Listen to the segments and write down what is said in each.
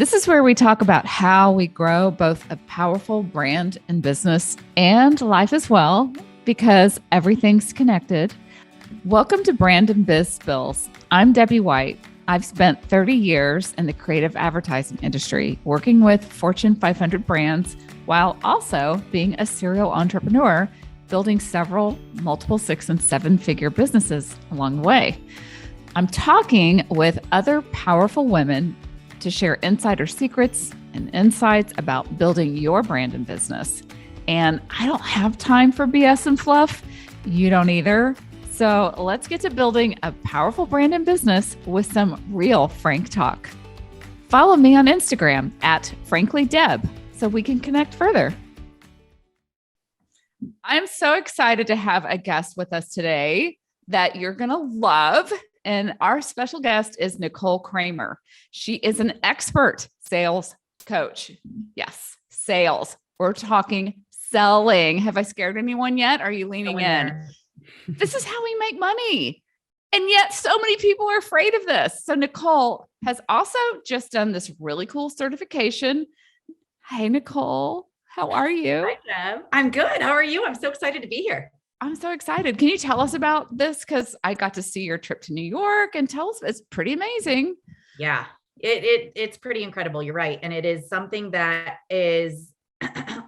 This is where we talk about how we grow both a powerful brand and business and life as well, because everything's connected. Welcome to Brand and Biz Spills. I'm Debbie White. I've spent 30 years in the creative advertising industry, working with Fortune 500 brands while also being a serial entrepreneur, building several multiple 6- and 7-figure businesses along the way. I'm talking with other powerful women to share insider secrets and insights about building your brand and business. And I don't have time for BS and fluff. You don't either. So let's get to building a powerful brand and business with some real frank talk. Follow me on Instagram at FranklyDeb so we can connect further. I'm so excited to have a guest with us today that you're going to love. And our special guest is Nicole Cramer. She is an expert sales coach. Yes, sales. We're talking selling. Have I scared anyone yet? Are you leaning in? This is how we make money. And yet so many people are afraid of this. So Nicole has also just done this really cool certification. Hey, Nicole, how are you? Hi, Deb. I'm good. How are you? I'm so excited to be here. I'm so excited. Can you tell us about this? Because I got to see your trip to New York and tell us, it's pretty amazing. Yeah, it's pretty incredible. You're right. And it is something that is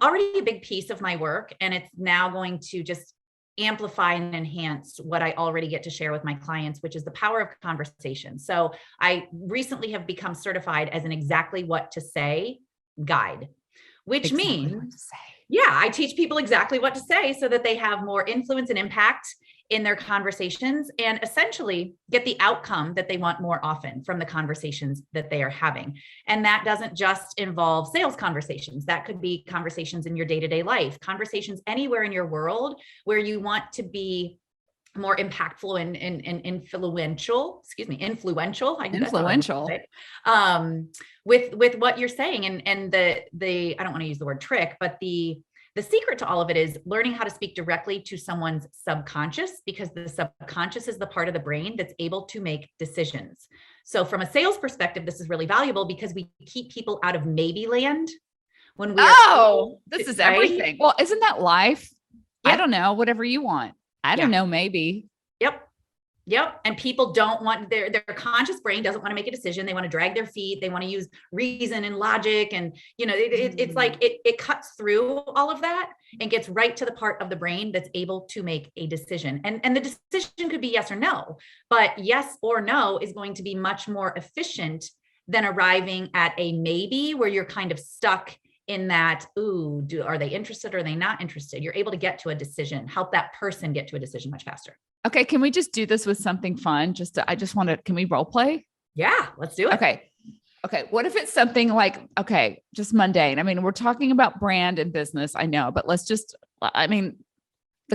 already a big piece of my work. And it's now going to just amplify and enhance what I already get to share with my clients, which is the power of conversation. So I recently have become certified as an exactly what to say guide, which means I teach people exactly what to say so that they have more influence and impact in their conversations and essentially get the outcome that they want more often from the conversations that they are having. And that doesn't just involve sales conversations. That could be conversations in your day-to-day life, conversations anywhere in your world where you want to be more impactful and influential. With what you're saying. And the I don't want to use the word trick, but the secret to all of it is learning how to speak directly to someone's subconscious, because the subconscious is the part of the brain that's able to make decisions. So from a sales perspective, this is really valuable because we keep people out of maybe land when we this is everything. Well, isn't that life? Yep. I don't know, whatever you want. I don't know, maybe. Yep. And people don't want their conscious brain doesn't want to make a decision. They want to drag their feet. They want to use reason and logic. And, it's like it cuts through all of that and gets right to the part of the brain that's able to make a decision. And the decision could be yes or no, but yes or no is going to be much more efficient than arriving at a maybe where you're kind of stuck in that, are they interested or are they not interested? You're able to get to a decision, help that person get to a decision much faster. Okay. Can we just do this with something fun? Can we role play? Yeah, let's do it. Okay. What if it's something like, just mundane? I mean, we're talking about brand and business, I know, but the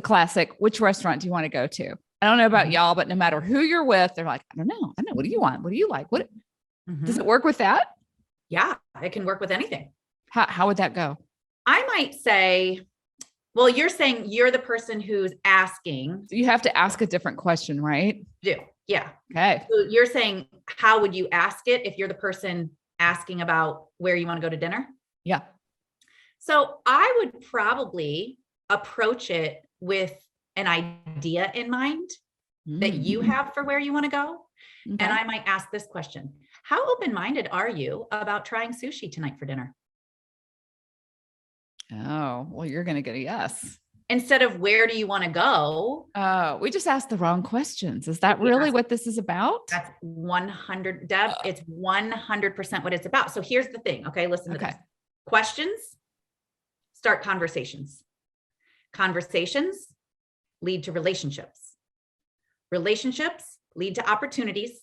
classic, which restaurant do you want to go to? I don't know about y'all, but no matter who you're with, they're like, I don't know. What do you want? What do you like? Does it work with that? Yeah, it can work with anything. How would that go? I might say, well, you're saying you're the person who's asking. You have to ask a different question, right? Yeah. Okay. So you're saying, how would you ask it if you're the person asking about where you want to go to dinner? Yeah. So I would probably approach it with an idea in mind that you have for where you want to go. Okay. And I might ask this question: how open-minded are you about trying sushi tonight for dinner? Oh, well, you're going to get a yes. Instead of where do you want to go? We just asked the wrong questions. Is that really what this is about? That's 100, Deb. It's 100% what it's about. So here's the thing. Okay. Listen to this. Questions start conversations. Conversations lead to relationships. Relationships lead to opportunities,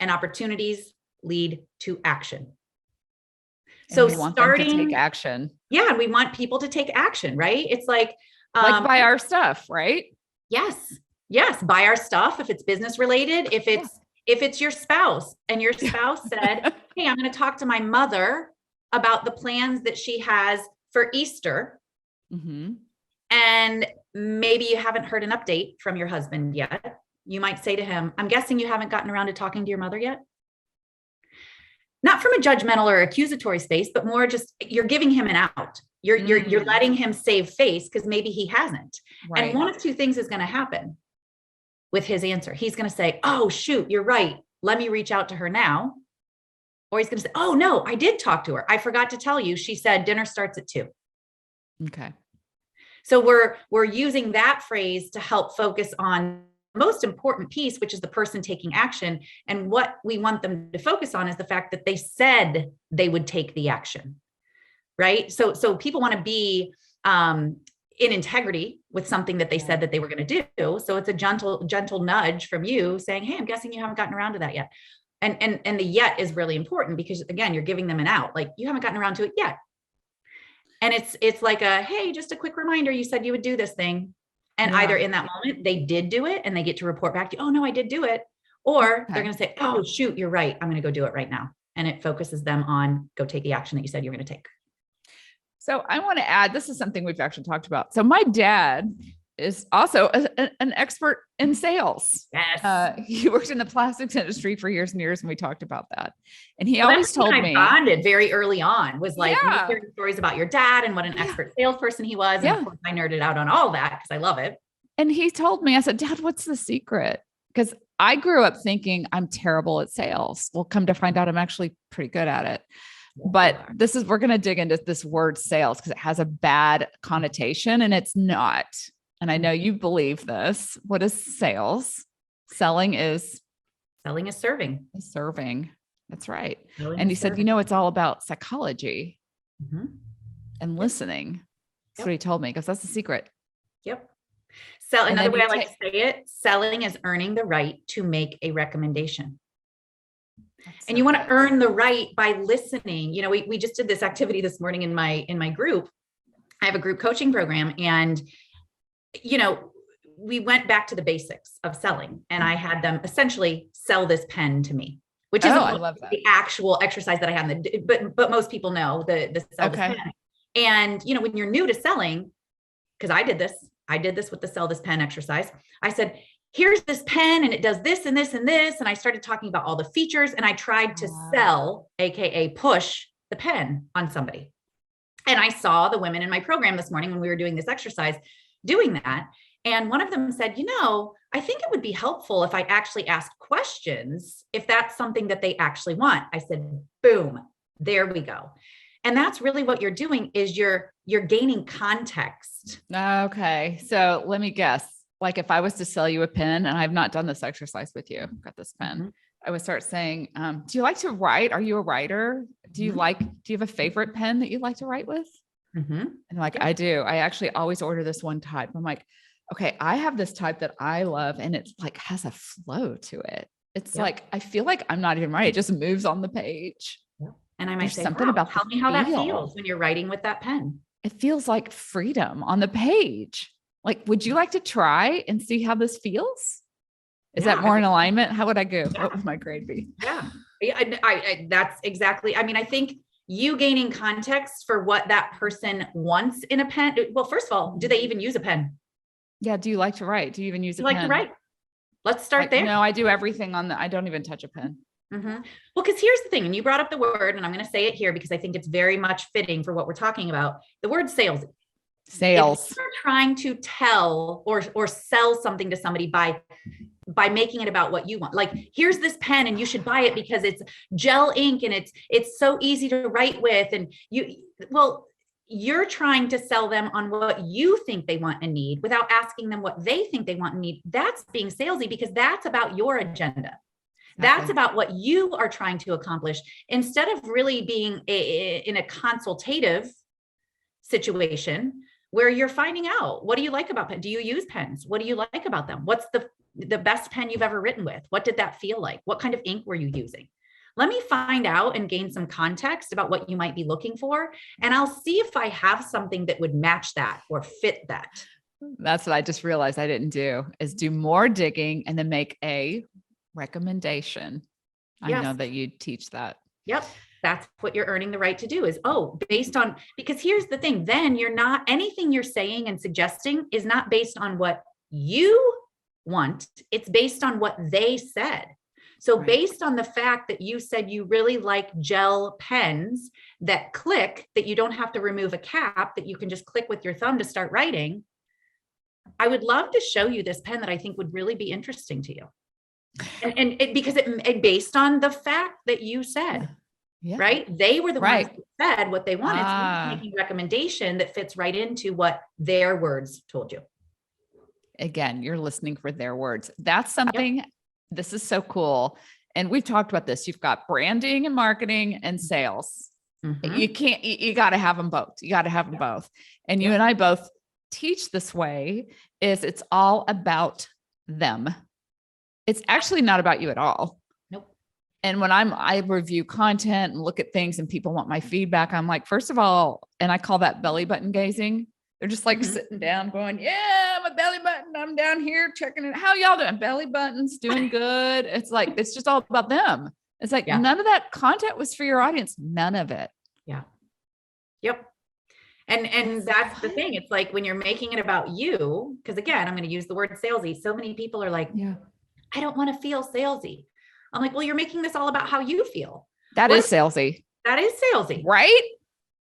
and opportunities lead to action. So starting to take action. Yeah. And we want people to take action, right? It's like buy our stuff, right? Yes. Buy our stuff. If it's business related, if it's your spouse and your spouse said, hey, I'm going to talk to my mother about the plans that she has for Easter. And maybe you haven't heard an update from your husband yet. You might say to him, I'm guessing you haven't gotten around to talking to your mother yet. not from a judgmental or accusatory space, but more just you're giving him an out. You're letting him save face because maybe he hasn't. Right. And one of two things is going to happen with his answer. He's going to say, oh, shoot, you're right. Let me reach out to her now. Or he's going to say, oh, no, I did talk to her. I forgot to tell you. She said dinner starts at 2. Okay. So we're using that phrase to help focus on the most important piece, which is the person taking action. And what we want them to focus on is the fact that they said they would take the action. Right. So people want to be in integrity with something that they said that they were going to do. So it's a gentle nudge from you saying, hey, I'm guessing you haven't gotten around to that yet. And the yet is really important because again, you're giving them an out, like you haven't gotten around to it yet. And it's like hey, just a quick reminder, you said you would do this thing. And either in that moment they did do it and they get to report back to you, oh no, I did do it. Or they're going to say, oh shoot, you're right. I'm going to go do it right now. And it focuses them on go take the action that you said you're going to take. So I want to add, this is something we've actually talked about. So my dad is also an expert in sales. Yes. He worked in the plastics industry for years and years. And we talked about that. And he always told me. I bonded very early on was like hearing stories about your dad and what an expert salesperson he was. And of course I nerded out on all that because I love it. And he told me, I said, Dad, what's the secret? Because I grew up thinking I'm terrible at sales. Well, come to find out I'm actually pretty good at it. But we're going to dig into this word sales because it has a bad connotation and it's not. And I know you believe this. What is sales? Selling is serving. Serving. That's right. Selling and he said, it's all about psychology and listening. That's what he told me because that's the secret. Yep. So another way I like to say it, selling is earning the right to make a recommendation. And you want to earn the right by listening. We just did this activity this morning in my group. I have a group coaching program and, we went back to the basics of selling and I had them essentially sell this pen to me, which is the actual exercise that I had. But most people know the sell this pen. And, when you're new to selling, because I did this with the sell this pen exercise. I said, here's this pen and it does this and this and this. And I started talking about all the features and I tried to sell, AKA push the pen on somebody. And I saw the women in my program this morning when we were doing this exercise doing that. And one of them said, I think it would be helpful if I actually asked questions, if that's something that they actually want. I said, boom, there we go. And that's really what you're doing is you're gaining context. Okay. So let me guess. Like if I was to sell you a pen and I've not done this exercise with you, I've got this pen. I would start saying, do you like to write? Are you a writer? Do you have a favorite pen that you like to write with? And I do. I actually always order this one type. I'm like, okay, I have this type that I love and it's like has a flow to it. It's like, I feel like I'm not even writing. It just moves on the page. And I might say, something about tell me how that feels when you're writing with that pen. It feels like freedom on the page. Like, would you like to try and see how this feels? Is that more in alignment? How would I go? What would my grade be? Yeah, I that's exactly. I think you gaining context for what that person wants in a pen. Well, first of all, do they even use a pen? Yeah. Do you like to write? Do you even use a pen? Like to write? Let's start there. No, I do everything I don't even touch a pen. Well, because here's the thing, and you brought up the word, and I'm going to say it here because I think it's very much fitting for what we're talking about. The word sales. Sales. If you're trying to tell or sell something to somebody by making it about what you want. Like, here's this pen and you should buy it because it's gel ink and it's so easy to write with. And you're trying to sell them on what you think they want and need without asking them what they think they want and need. That's being salesy because that's about your agenda. That's about what you are trying to accomplish instead of really being in a consultative situation where you're finding out, what do you like about pen? Do you use pens? What do you like about them? What's the best pen you've ever written with? What did that feel like? What kind of ink were you using? Let me find out and gain some context about what you might be looking for. And I'll see if I have something that would match that or fit that. That's what I just realized I didn't do is do more digging and then make a recommendation. I know that you teach that. Yep. That's what you're earning the right to do is, based on, because here's the thing, then you're not, anything you're saying and suggesting is not based on what you want. It's based on what they said. So Right. based on the fact that you said you really like gel pens that click, that you don't have to remove a cap, that you can just click with your thumb to start writing, I would love to show you this pen that I think would really be interesting to you. And because it based on the fact that you said, Yeah. right? They were the ones Right. who said what they wanted. So you're Ah, making a recommendation that fits right into what their words told you. again, you're listening for their words. That's Yep. something, this is so cool. And we've talked about this. You've got branding and marketing and sales. Mhm. You can't, you got to have them both. You got to have them both. And you Yep. and I both teach this way is it's all about them. It's actually not about you at all. Nope. And when I review content and look at things and people want my feedback, I'm like, first of all, and I call that belly button gazing. They're just like Mhm. sitting down going, yeah, I'm a belly button. I'm down here checking it. How y'all doing? Belly buttons doing good. It's like, it's just all about them. It's like Yeah. none of that content was for your audience. None of it. Yeah. Yep. And that's the thing. It's like when you're making it about you, because again, I'm going to use the word salesy. So many people are like, Yeah. I don't want to feel salesy. I'm like, well, you're making this all about how you feel. That What is salesy, That is salesy. right?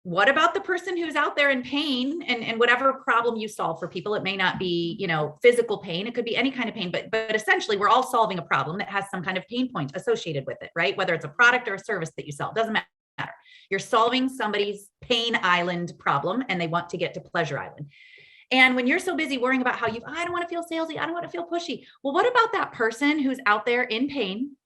What about the person who's out there in pain and whatever problem you solve for people? It may not be, physical pain. It could be any kind of pain, but essentially we're all solving a problem that has some kind of pain point associated with it, right? Whether it's a product or a service that you sell, it doesn't matter. You're solving somebody's pain island problem and they want to get to pleasure island. And when you're so busy worrying about I don't want to feel salesy, I don't want to feel pushy. Well, what about that person who's out there in pain,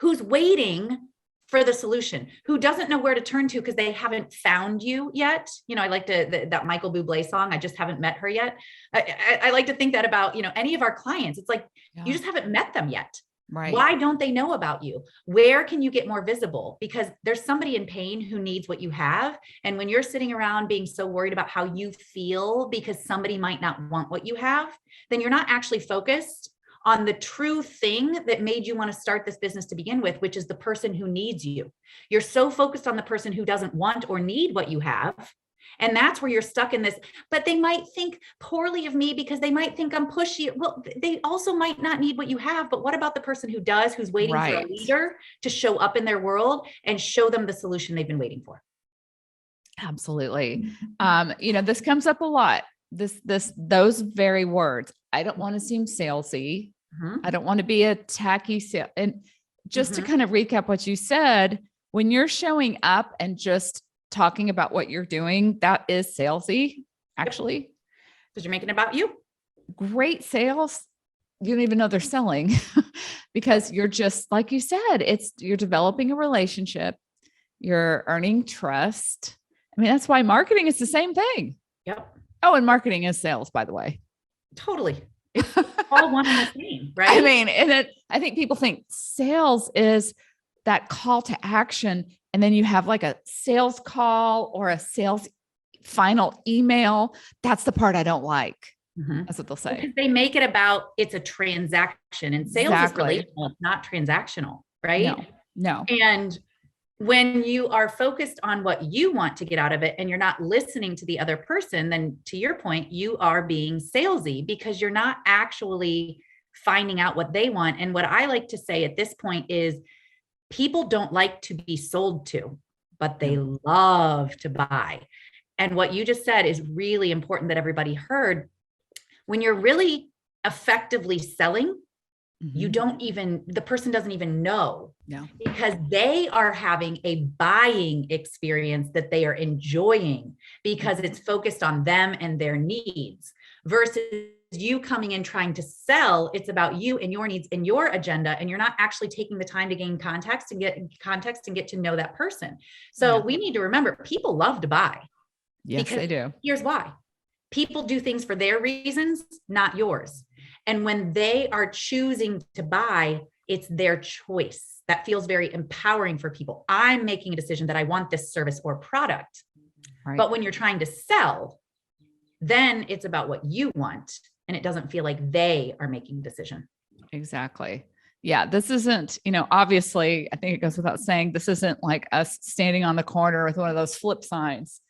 who's waiting for the solution, who doesn't know where to turn to because they haven't found you yet? I like that Michael Bublé song, I just haven't met her yet. I like to think that about, any of our clients. It's like, you just haven't met them yet. Right. Why don't they know about you? Where can you get more visible? Because there's somebody in pain who needs what you have. And when you're sitting around being so worried about how you feel because somebody might not want what you have, then you're not actually focused on the true thing that made you want to start this business to begin with, which is the person who needs you. You're so focused on the person who doesn't want or need what you have. And that's where you're stuck in this, but they might think poorly of me because they might think I'm pushy. Well, they also might not need what you have, but what about the person who does, who's waiting for a leader to show up in their world and show them the solution they've been waiting for? Absolutely. This comes up a lot. Those very words. I don't want to seem salesy. Mhm. I don't want to be a tacky sale. And just to Mhm. kind of recap what you said, when you're showing up and just talking about what you're doing, that is salesy, actually. Because you're making it about you. Great sales, you don't even know they're selling because you're just, like you said, you're developing a relationship, you're earning trust. I mean, that's why marketing is the same thing. Yep. Oh, and marketing is sales, by the way. Totally. It's all one and the same, right? I mean, I think people think sales is that call to action. And then you have like a sales call or a sales final email. That's the part I don't like. Mhm. That's what they'll say. Because they make it about it's a transaction, and sales Exactly. is relational, it's not transactional, right? No. And when you are focused on what you want to get out of it and you're not listening to the other person, then to your point, you are being salesy because you're not actually finding out what they want. And what I like to say at this point is people don't like to be sold to, but they love to buy. And what you just said is really important that everybody heard. When you're really effectively selling, the person doesn't even know. No. Because they are having a buying experience that they are enjoying because it's focused on them and their needs versus you coming in trying to sell. It's about you and your needs and your agenda. And you're not actually taking the time to gain context and get to know that person. So we need to remember people love to buy. Yes, because they do. Here's why. People do things for their reasons, not yours. And when they are choosing to buy, it's their choice. That feels very empowering for people. I'm making a decision that I want this service or product. Right. But when you're trying to sell, then it's about what you want. And it doesn't feel like they are making a decision. Exactly. Yeah. This isn't, obviously, I think it goes without saying, this isn't like us standing on the corner with one of those flip signs.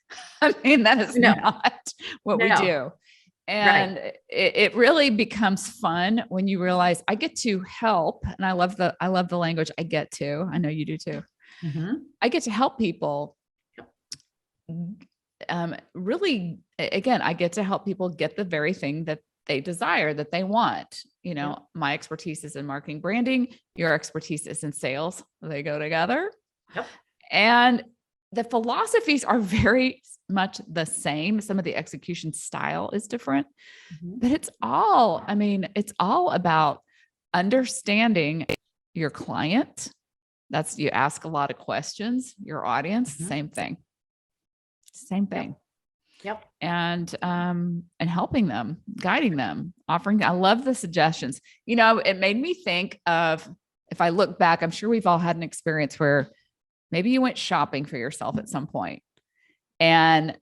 I mean, that is not what we do. And it really becomes fun when you realize I get to help. And I love the language I get to. I know you do too. Mm-hmm. I get to help people. Really, again, I get to help people get the very thing that they desire, that they want. You know, my expertise is in marketing, branding. Your expertise is in sales. They go together. Yep. And the philosophies are very much the same. Some of the execution style is different, but it's all about understanding your client. You ask a lot of questions, your audience, same thing. Yep. And helping them, guiding them, offering. I love the suggestions. You know, it made me think of, if I look back, I'm sure we've all had an experience where maybe you went shopping for yourself at some point, and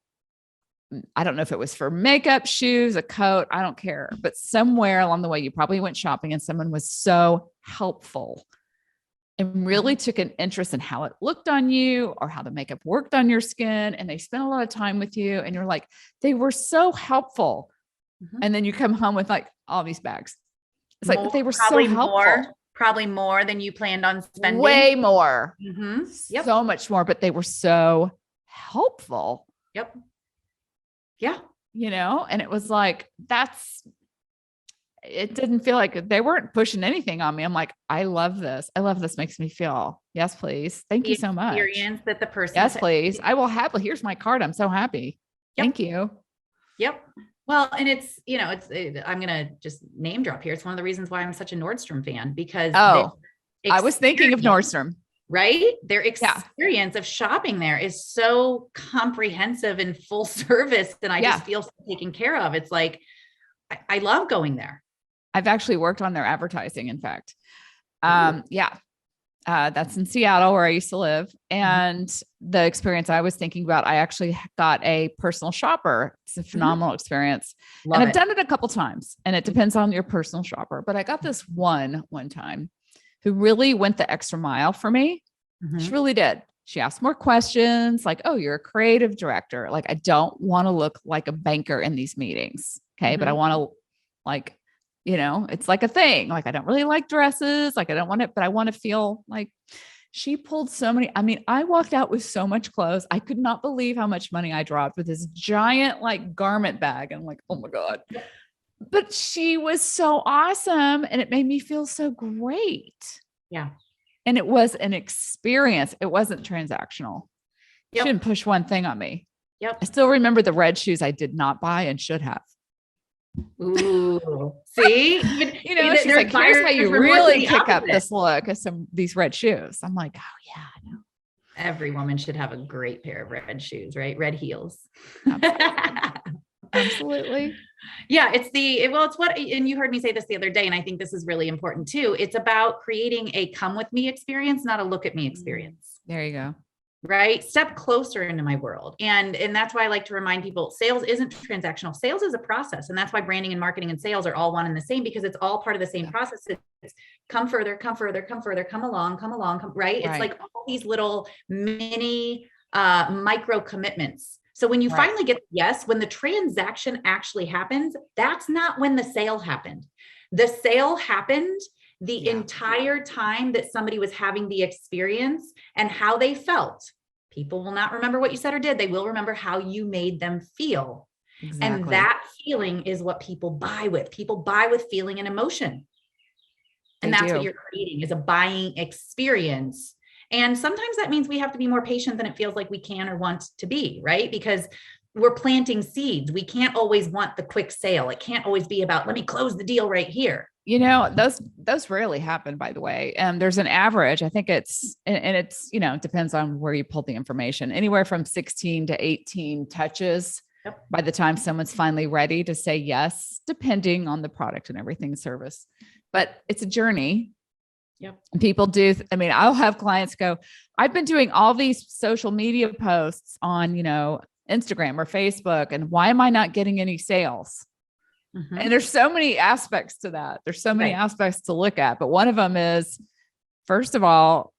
I don't know if it was for makeup, shoes, a coat, I don't care, but somewhere along the way, you probably went shopping and someone was so helpful and really took an interest in how it looked on you or how the makeup worked on your skin. And they spent a lot of time with you and you're like, they were so helpful. And then you come home with like all these bags. It's like, but they were so helpful. Probably more than you planned on spending. Way more. Yep. So much more, but they were so helpful. Yep. Yeah. You know, and it was like, it didn't feel like they weren't pushing anything on me. I'm like, I love this. Makes me feel, yes, please. Thank you so much. Experience that the person. Yes, please. I will happily, here's my card. I'm so happy. Yep. Thank you. Yep. Well, and it's, you know, I'm going to just name drop here. It's one of the reasons why I'm such a Nordstrom fan, because I was thinking of Nordstrom. Right? Their experience of shopping there is so comprehensive and full service. And I just feel so taken care of. It's like, I love going there. I've actually worked on their advertising, in fact. That's in Seattle where I used to live. And the experience I was thinking about, I actually got a personal shopper. It's a phenomenal experience. And I've done it a couple times, and it depends on your personal shopper. But I got this one time who really went the extra mile for me. She really did. She asked more questions like, oh, you're a creative director. Like, I don't want to look like a banker in these meetings. Okay. But I want to, like, you know, it's like a thing. Like, I don't really like dresses. Like, I don't want it, but I want to feel like. She pulled so many. I mean, I walked out with so much clothes. I could not believe how much money I dropped with this giant like garment bag. I'm like, oh my God. But she was so awesome. And it made me feel so great. Yeah. And it was an experience. It wasn't transactional. She didn't push one thing on me. Yep. I still remember the red shoes I did not buy and should have. Ooh, see, you know, she's like, here's how you really kick up this look of these red shoes. I'm like, oh yeah, I know. Every woman should have a great pair of red shoes, right? Red heels. Absolutely. Yeah. It's what, and you heard me say this the other day, and I think this is really important too. It's about creating a come with me experience, not a look at me experience. There you go. Right? Step closer into my world. And that's why I like to remind people, sales isn't transactional. Sales is a process. And that's why branding and marketing and sales are all one and the same, because it's all part of the same process. It's come further, come along, right? It's like all these little mini micro commitments. So when you finally get yes, when the transaction actually happens, that's not when the sale happened. The sale happened the entire time that somebody was having the experience and how they felt. People will not remember what you said or did. They will remember how you made them feel. Exactly. And that feeling is what people buy with. People buy with feeling and emotion. And that's what you're creating, is a buying experience. And sometimes that means we have to be more patient than it feels like we can or want to be, right? Because we're planting seeds. We can't always want the quick sale. It can't always be about, let me close the deal right here. You know, those rarely happen, by the way. There's an average. I think it's, you know, it depends on where you pull the information, anywhere from 16 to 18 touches by the time someone's finally ready to say yes, depending on the product and everything, service. But it's a journey. Yep. And people do. I mean, I'll have clients go, I've been doing all these social media posts on, you know, Instagram or Facebook, and why am I not getting any sales? And there's so many aspects to that. There's so many aspects to look at, but one of them is, first of all,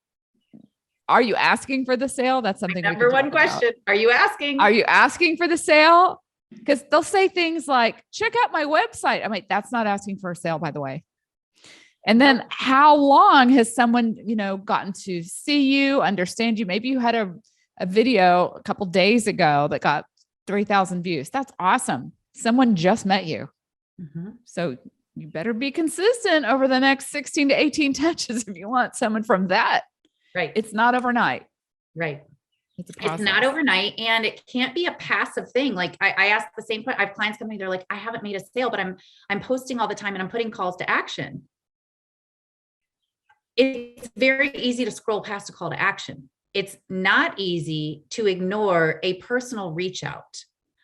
are you asking for the sale? That's something. Number one question. Are you asking? Are you asking for the sale? Because they'll say things like, check out my website. I'm like, that's not asking for a sale, by the way. And then how long has someone, gotten to see you, understand you? Maybe you had a video a couple days ago that got 3,000 views. That's awesome. Someone just met you. Mm-hmm. So you better be consistent over the next 16 to 18 touches if you want someone from that. Right. It's not overnight. Right. It's not overnight, and it can't be a passive thing. Like I ask the same point. I have clients coming, they're like, I haven't made a sale, but I'm posting all the time and I'm putting calls to action. It's very easy to scroll past a call to action. It's not easy to ignore a personal reach out,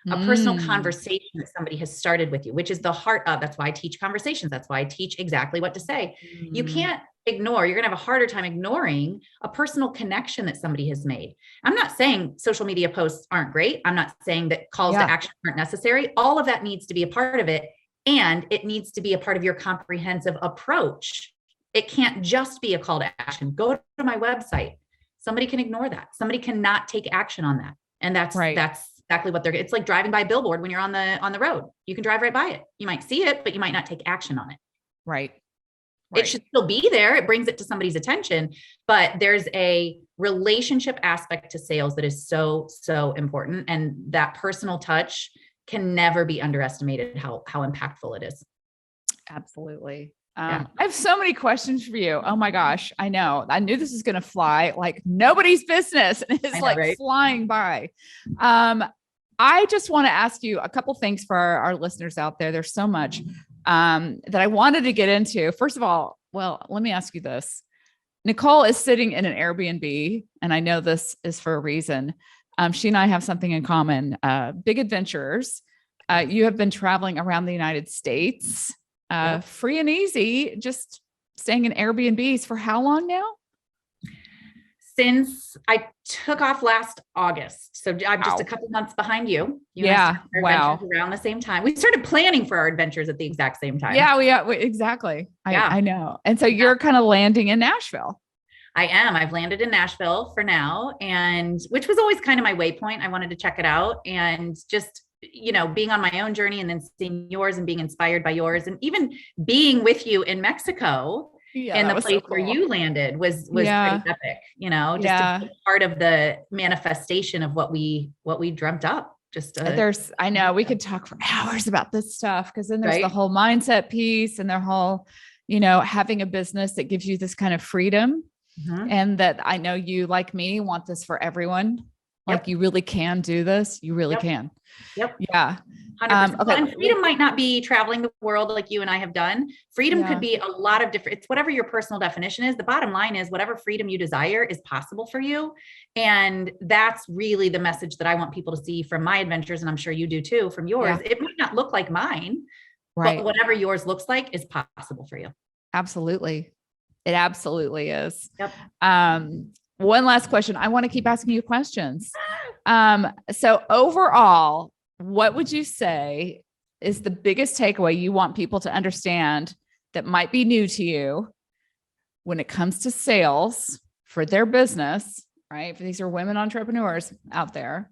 a personal conversation that somebody has started with you, which is the heart of, that's why I teach conversations. That's why I teach exactly what to say. You can't ignore, you're going to have a harder time ignoring a personal connection that somebody has made. I'm not saying social media posts aren't great. I'm not saying that calls to action aren't necessary. All of that needs to be a part of it. And it needs to be a part of your comprehensive approach. It can't just be a call to action. Go to my website. Somebody can ignore that. Somebody cannot take action on that. And that's exactly what it's like driving by a billboard when you're on the road. You can drive right by it. You might see it, but you might not take action on it. Right. It should still be there. It brings it to somebody's attention, but there's a relationship aspect to sales that is so, so important. And that personal touch can never be underestimated how impactful it is. Absolutely. I have so many questions for you. Oh my gosh. I know. I knew this was going to fly like nobody's business. And it's flying by. I just want to ask you a couple things for our listeners out there. There's so much that I wanted to get into. First of all, well, let me ask you this. Nicole is sitting in an Airbnb, and I know this is for a reason. She and I have something in common, big adventurers. You have been traveling around the United States, free and easy, just staying in Airbnbs for how long now? Since I took off last August. So I'm just a couple months behind you. Wow. Around the same time. We started planning for our adventures at the exact same time. Yeah, exactly. I know. And so you're kind of landing in Nashville. I am. I've landed in Nashville for now, and which was always kind of my waypoint. I wanted to check it out and just, being on my own journey and then seeing yours and being inspired by yours, and even being with you in Mexico. And the place where you landed was pretty epic, to be part of the manifestation of what we dreamt up. I know we could talk for hours about this stuff, because then there's the whole mindset piece and their whole, having a business that gives you this kind of freedom. And that I know you, like me, want this for everyone. Like you really can do this. You really can. Yep. Yeah. 100%. Okay. And freedom might not be traveling the world like you and I have done. Freedom could be a lot of different, it's whatever your personal definition is. The bottom line is whatever freedom you desire is possible for you. And that's really the message that I want people to see from my adventures. And I'm sure you do too, from yours. It might not look like mine, but whatever yours looks like is possible for you. Absolutely. It absolutely is. Yep. One last question. I want to keep asking you questions. So overall, what would you say is the biggest takeaway you want people to understand that might be new to you when it comes to sales for their business, right? If these are women entrepreneurs out there,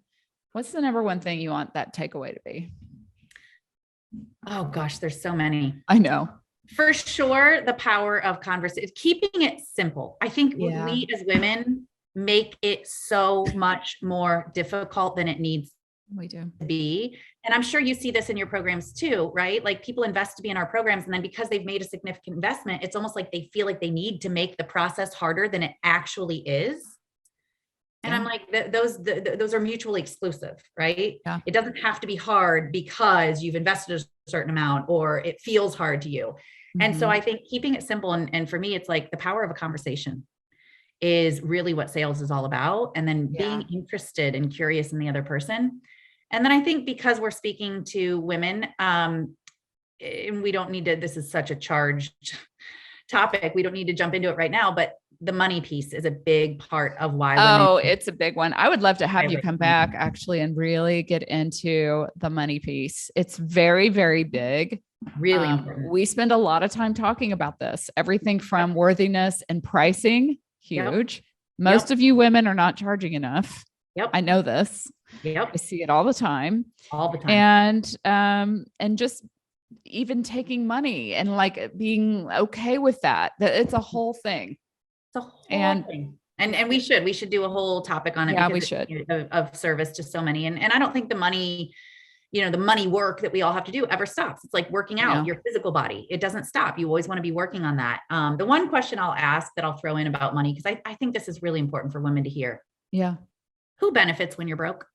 what's the number one thing you want that takeaway to be? Oh gosh, there's so many. I know. For sure, the power of conversation, keeping it simple. I think we as women make it so much more difficult than it needs to be. And I'm sure you see this in your programs too, right? Like people invest to be in our programs, and then because they've made a significant investment, it's almost like they feel like they need to make the process harder than it actually is. And I'm like, those are mutually exclusive, right? Yeah. It doesn't have to be hard because you've invested a certain amount or it feels hard to you. And so I think keeping it simple, and for me, it's like the power of a conversation is really what sales is all about. And then being interested and curious in the other person. And then I think because we're speaking to women, and we don't need to, this is such a charged topic, we don't need to jump into it right now, but the money piece is a big part of why. It's a big one. I would love to have you come back actually and really get into the money piece. It's very, very big. Really important. We spend a lot of time talking about this, everything from worthiness and pricing, huge. Most of you women are not charging enough. Yep. I know this. Yep. I see it all the time. All the time. And just even taking money and like being okay with that it's a whole thing. It's a whole thing. And we should do a whole topic on it. Yeah, because we should. of service to so many. And I don't think the money, the money work that we all have to do ever stops. It's like working out your physical body. It doesn't stop. You always want to be working on that. The one question I'll ask that I'll throw in about money, because I think this is really important for women to hear. Yeah. Who benefits when you're broke?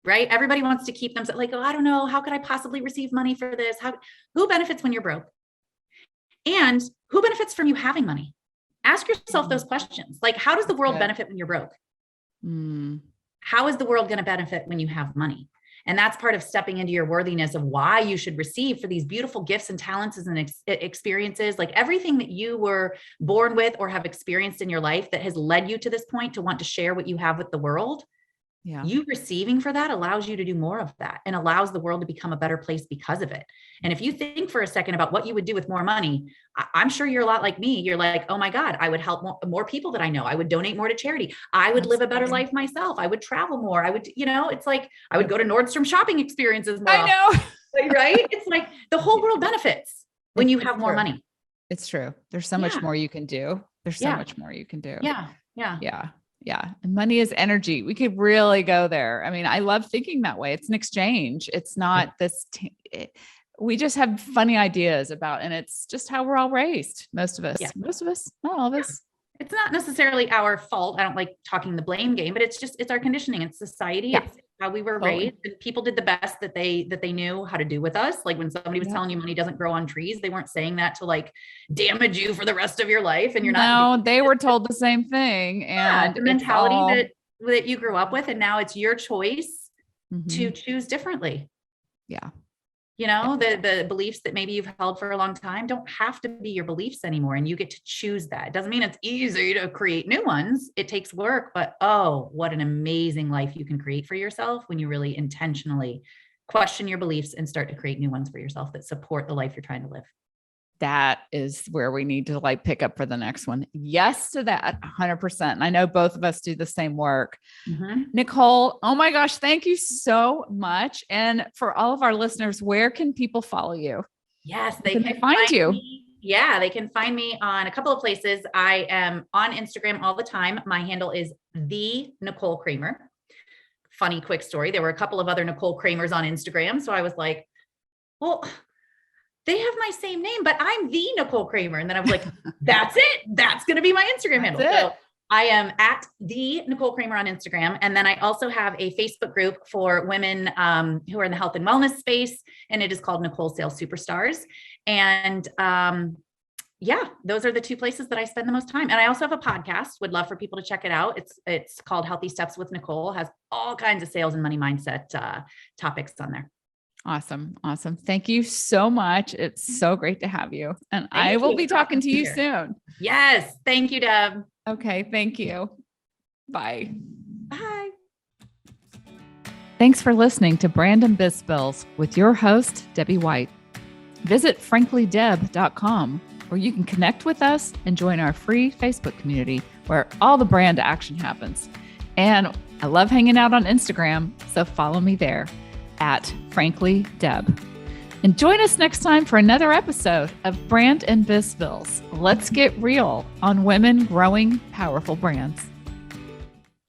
Right? Everybody wants to keep them like, oh, I don't know. How could I possibly receive money for this? Who benefits when you're broke? And who benefits from you having money? Ask yourself those questions. Like, how does the world benefit when you're broke? How is the world going to benefit when you have money? And that's part of stepping into your worthiness of why you should receive for these beautiful gifts and talents and experiences, like everything that you were born with or have experienced in your life that has led you to this point to want to share what you have with the world. Yeah. You receiving for that allows you to do more of that and allows the world to become a better place because of it. And if you think for a second about what you would do with more money, I'm sure you're a lot like me. You're like, oh my God, I would help more people that I know. I would donate more to charity. I would live a better life myself. I would travel more. I would, it's like, I would go to Nordstrom shopping experiences more. I know. Right? It's like the whole world benefits when you have more money. It's true. There's so much more you can do. There's so much more you can do. Yeah. Yeah. And money is energy. We could really go there. I mean, I love thinking that way. It's an exchange. It's not this, we just have funny ideas about, and it's just how we're all raised. Most of us, not all of us. It's not necessarily our fault. I don't like talking the blame game, but it's our conditioning. It's society. Yeah. It's how we were raised, and people did the best that they knew how to do with us. Like when somebody was telling you money doesn't grow on trees, they weren't saying that to like damage you for the rest of your life. And you're not. No, they were told the same thing. And the mentality that you grew up with, and now it's your choice to choose differently. Yeah. The beliefs that maybe you've held for a long time don't have to be your beliefs anymore. And you get to choose that. It doesn't mean it's easy to create new ones. It takes work, but oh, what an amazing life you can create for yourself when you really intentionally question your beliefs and start to create new ones for yourself that support the life you're trying to live. That is where we need to like pick up for the next one. Yes to that 100%. And I know both of us do the same work. Nicole, oh my gosh, thank you so much. And for all of our listeners, where can people follow you? Yes, they can find you. Yeah, they can find me on a couple of places. I am on Instagram all the time. My handle is the Nicole Cramer. Funny quick story. There were a couple of other Nicole Cramers on Instagram. So I was like, well, they have my same name, but I'm the Nicole Cramer. And then I was like, that's it. That's going to be my Instagram handle. So I am at the Nicole Cramer on Instagram. And then I also have a Facebook group for women who are in the health and wellness space. And it is called Nicole Sales Superstars. And those are the two places that I spend the most time. And I also have a podcast. Would love for people to check it out. It's called Healthy Steps with Nicole. Has all kinds of sales and money mindset topics on there. Awesome. Thank you so much. It's so great to have you. And I will be talking to you soon. Yes. Thank you, Deb. Okay. Thank you. Bye. Bye. Thanks for listening to Brand and Biz Bills with your host, Debbie White. Visit franklydeb.com where you can connect with us and join our free Facebook community where all the brand action happens. And I love hanging out on Instagram, so follow me there at frankly.deb. And join us next time for another episode of Brand and Biz Bills. Let's get real on women growing powerful brands.